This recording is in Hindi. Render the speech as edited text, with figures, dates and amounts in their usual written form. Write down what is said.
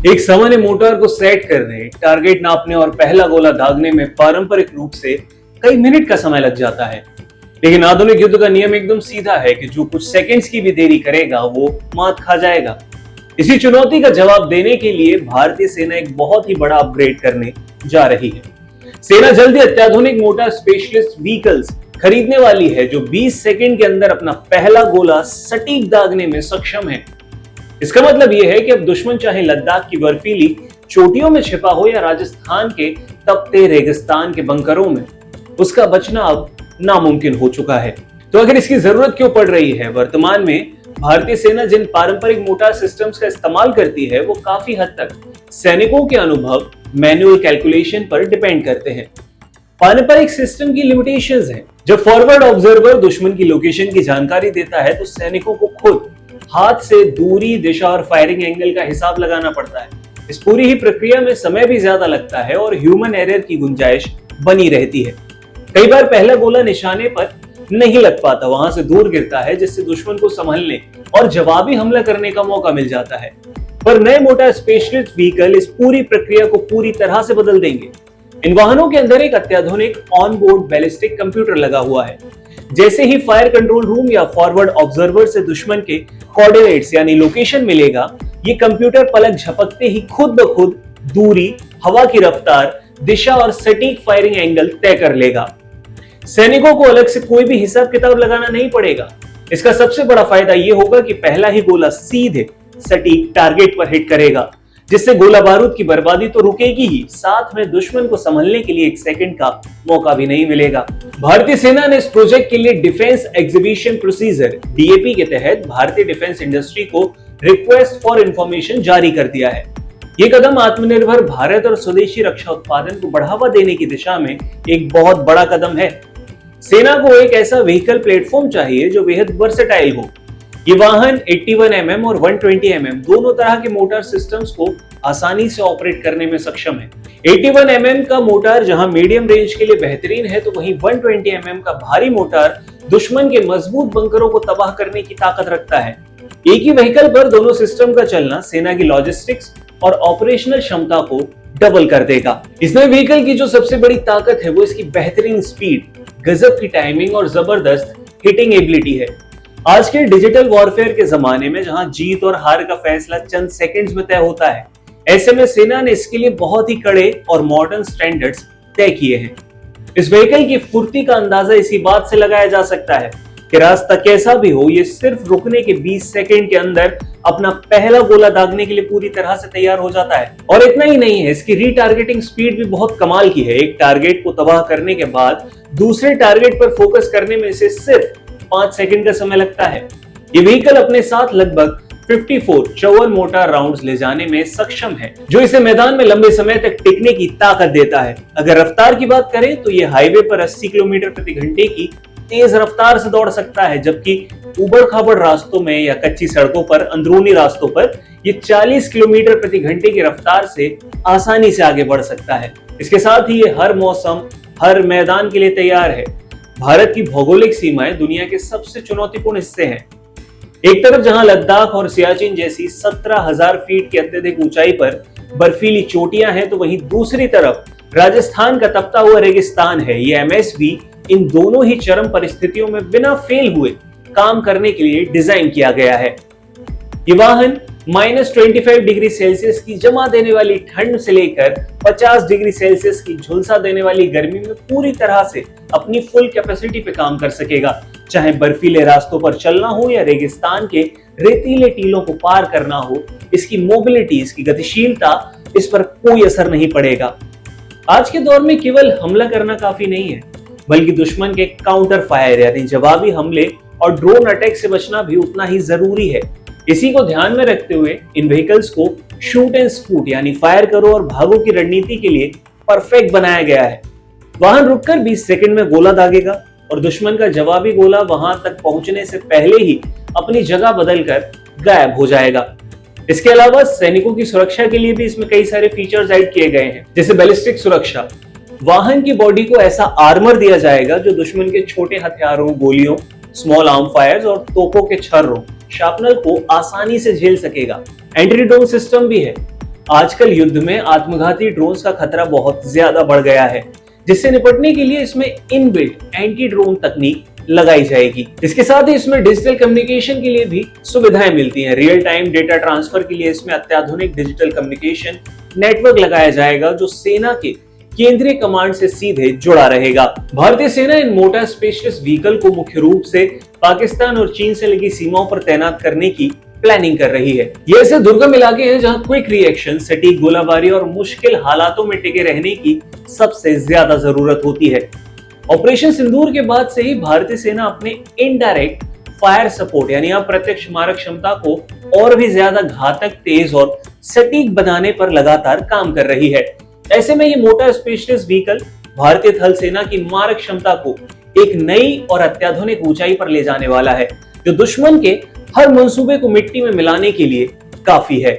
एक सामान्य मोटार को सेट करने, टारगेट नापने और पहला गोला दागने में पारंपरिक रूप से कई मिनट का समय लग जाता है। लेकिन आधुनिक युद्ध का नियम एकदम सीधा है कि जो कुछ सेकंड्स की भी देरी करेगा वो मात खा जाएगा। इसी चुनौती का जवाब देने के लिए भारतीय सेना एक बहुत ही बड़ा अपग्रेड करने जा रही है। सेना जल्दी अत्याधुनिक मोटार स्पेशलिस्ट व्हीकल्स खरीदने वाली है जो 20 सेकंड के अंदर अपना पहला गोला सटीक दागने में सक्षम है। इसका मतलब यह है कि अब दुश्मन चाहे लद्दाख की बर्फीली चोटियों में छिपा हो या राजस्थान के तपते रेगिस्तान के बंकरों में, उसका बचना अब नामुमकिन हो चुका है। तो अगर इसकी जरूरत क्यों पड़ रही है? वर्तमान में भारतीय सेना जिन पारंपरिक मोटार सिस्टम्स का इस्तेमाल करती है वो काफी हद तक सैनिकों के अनुभव, मैनुअल कैलकुलेशन पर डिपेंड करते हैं। पारंपरिक सिस्टम की लिमिटेशंस हैं। जब फॉरवर्ड ऑब्जर्वर दुश्मन की लोकेशन की जानकारी देता है तो सैनिकों को खुद हाथ से दूरी, दिशा और फायरिंग एंगल का हिसाब लगाना पड़ता है। इस पूरी ही प्रक्रिया में समय भी ज्यादा लगता है और ह्यूमन एरर की गुंजाइश बनी रहती है। कई बार पहला गोला निशाने पर नहीं लग पाता, वहां से दूर गिरता है, जिससे दुश्मन को संभलने और जवाबी हमला करने का मौका मिल जाता है। पर नए मोटार स्पेशलिस्ट व्हीकल इस पूरी प्रक्रिया को पूरी तरह से बदल देंगे। इन वाहनों के अंदर एक अत्याधुनिक ऑनबोर्ड बैलिस्टिक कंप्यूटर लगा हुआ है। जैसे ही फायर कंट्रोल रूम या फॉरवर्ड ऑब्जर्वर से दुश्मन के कोऑर्डिनेट्स यानी लोकेशन मिलेगा, ये कंप्यूटर पलक झपकते ही खुद ब खुद दूरी, हवा की रफ्तार, दिशा और सटीक फायरिंग एंगल तय कर लेगा। सैनिकों को अलग से कोई भी हिसाब किताब लगाना नहीं पड़ेगा। इसका सबसे बड़ा फायदा यह होगा कि पहला ही गोला सीधे सटीक टारगेट पर हिट करेगा, जिससे गोला बारूद की बर्बादी तो रुकेगी ही, साथ में दुश्मन को संभलने के लिए एक सेकंड का मौका भी नहीं मिलेगा। भारतीय सेना ने इस प्रोजेक्ट के लिए डिफेंस एग्जीबिशन प्रोसीजर DAP के तहत भारतीय डिफेंस इंडस्ट्री को रिक्वेस्ट फॉर इंफॉर्मेशन जारी कर दिया है। ये कदम आत्मनिर्भर भारत और स्वदेशी रक्षा उत्पादन को बढ़ावा देने की दिशा में एक बहुत बड़ा कदम है। सेना को एक ऐसा व्हीकल प्लेटफॉर्म चाहिए जो बेहद वर्सेटाइल हो। ये वाहन 81 mm और 120 mm दोनों तरह के मोटर सिस्टम्स को आसानी से ऑपरेट करने में सक्षम है। 81 mm का मोटर जहां मीडियम रेंज के लिए बेहतरीन है, तो वहीं 120 mm का भारी मोटर दुश्मन के मजबूत बंकरों को तबाह करने की ताकत रखता है। एक ही व्हीकल पर दोनों सिस्टम का चलना सेना की लॉजिस्टिक्स और ऑपरेशनल क्षमता को डबल कर देगा। इस नए व्हीकल की जो सबसे बड़ी ताकत है वो इसकी बेहतरीन स्पीड, गजब की टाइमिंग और जबरदस्त हिटिंग एबिलिटी है। आज के डिजिटल वॉरफेयर के जमाने में जहां जीत और हार का फैसला चंद सेकंड्स में तय होता है, ऐसे में सेना ने इसके लिए बहुत ही कड़े और मॉडर्न स्टैंडर्ड्स तय किए हैं। इस व्हीकल की फुर्ती का अंदाजा इसी बात से लगाया जा सकता है कि रास्ता कैसा भी हो, ये सिर्फ रुकने के 20 सेकंड के अंदर अपना पहला गोला दागने के लिए पूरी तरह से तैयार हो जाता है। और इतना ही नहीं है, इसकी रीटारगेटिंग स्पीड भी बहुत कमाल की है। एक टारगेट को तबाह करने के बाद दूसरे टारगेट पर फोकस करने में इसे सिर्फ 5 सेकंड का समय लगता है। ये व्हीकल अपने साथ लगभग 54 मोटार राउंड्स ले जाने में सक्षम है, जो इसे मैदान में लंबे समय तक टिकने की ताकत देता है। अगर रफ्तार की बात करें तो ये हाईवे पर 80 किलोमीटर प्रति घंटे की तेज रफ्तार से दौड़ सकता है, जबकि उबड़-खाबड़ रास्तों में या कच्ची सड़कों पर, अंदरूनी रास्तों पर ये 40 किलोमीटर प्रति घंटे की रफ्तार से आसानी से आगे बढ़ सकता है। इसके साथ ही ये हर मौसम, हर मैदान के लिए तैयार है। भारत की भौगोलिक सीमाएं दुनिया के सबसे चुनौतीपूर्ण हिस्से हैं। एक तरफ जहां लद्दाख और सियाचिन जैसी 17,000 फीट की अत्यधिक ऊंचाई पर बर्फीली चोटियां हैं, तो वहीं दूसरी तरफ राजस्थान का तपता हुआ रेगिस्तान है। ये MSV इन दोनों ही चरम परिस्थितियों में बिना फेल हुए काम करने के लिए डिजाइन किया गया है। ये वाहन -25 डिग्री सेल्सियस की जमा देने वाली ठंड से लेकर 50 डिग्री सेल्सियस की झुलसा देने वाली गर्मी में पूरी तरह से अपनी फुल कैपेसिटी पे काम कर सकेगा। चाहे बर्फीले रास्तों पर चलना हो या रेगिस्तान के रेतीले टीलों को पार करना हो, इसकी मोबिलिटी, इसकी गतिशीलता, इस पर कोई असर नहीं पड़ेगा। आज के दौर में केवल हमला करना काफी नहीं है, बल्कि दुश्मन के काउंटर फायर यानी जवाबी हमले और ड्रोन अटैक से बचना भी उतना ही जरूरी है। इसी को ध्यान में रखते हुए इन व्हीकल्स को शूट एंड स्कूट यानी फायर करो और भागो की रणनीति के लिए परफेक्ट बनाया गया है। वाहन रुककर 20 सेकंड में गोला दागेगा और दुश्मन का जवाबी गोला वहां तक पहुंचने से पहले ही अपनी जगह बदलकर गायब हो जाएगा। इसके अलावा सैनिकों की सुरक्षा के लिए भी इसमें कई सारे फीचर्स ऐड किए गए हैं, जैसे बैलिस्टिक सुरक्षा। वाहन की बॉडी को ऐसा आर्मर दिया जाएगा जो दुश्मन के छोटे हथियारों, गोलियों, स्मॉल आर्म फायर्स और तोपों के छर्रों, शार्पनर को आसानी से झेल सकेगा। एंटी ड्रोन सिस्टम भी है। आजकल युद्ध में आत्मघाती ड्रोन्स का खतरा बहुत ज्यादा बढ़ गया है, जिससे निपटने के लिए इसमें इनबिल्ट एंटी ड्रोन तकनीक लगाई जाएगी। इसके साथ ही इसमें डिजिटल कम्युनिकेशन के लिए भी सुविधाएं मिलती हैं। रियल टाइम डेटा ट्रांसफर के लिए इसमें अत्याधुनिक डिजिटल कम्युनिकेशन नेटवर्क लगाया जाएगा, जो सेना के केंद्रीय कमांड से सीधे जुड़ा रहेगा। भारतीय सेना इन मोटर स्पेशलिस्ट व्हीकल को मुख्य रूप से पाकिस्तान और चीन से लगी सीमाओं पर तैनात करने की प्लानिंग कर रही है। ये ऐसे दुर्गम इलाके हैं जहां क्विक रिएक्शन, सटीक गोलाबारी और मुश्किल हालातों में टिके रहने की सबसे ज्यादा जरूरत होती है। ऑपरेशन सिंदूर के बाद से ही भारतीय सेना अपने इनडायरेक्ट फायर सपोर्ट यानी अप्रत्यक्ष मारक क्षमता को और भी ज्यादा घातक, तेज और सटीक बनाने पर लगातार काम कर रही है। ऐसे में ये मोटर स्पेशलिस्ट व्हीकल भारतीय थल सेना की मारक क्षमता को एक नई और अत्याधुनिक ऊंचाई पर ले जाने वाला है, जो दुश्मन के हर मंसूबे को मिट्टी में मिलाने के लिए काफी है।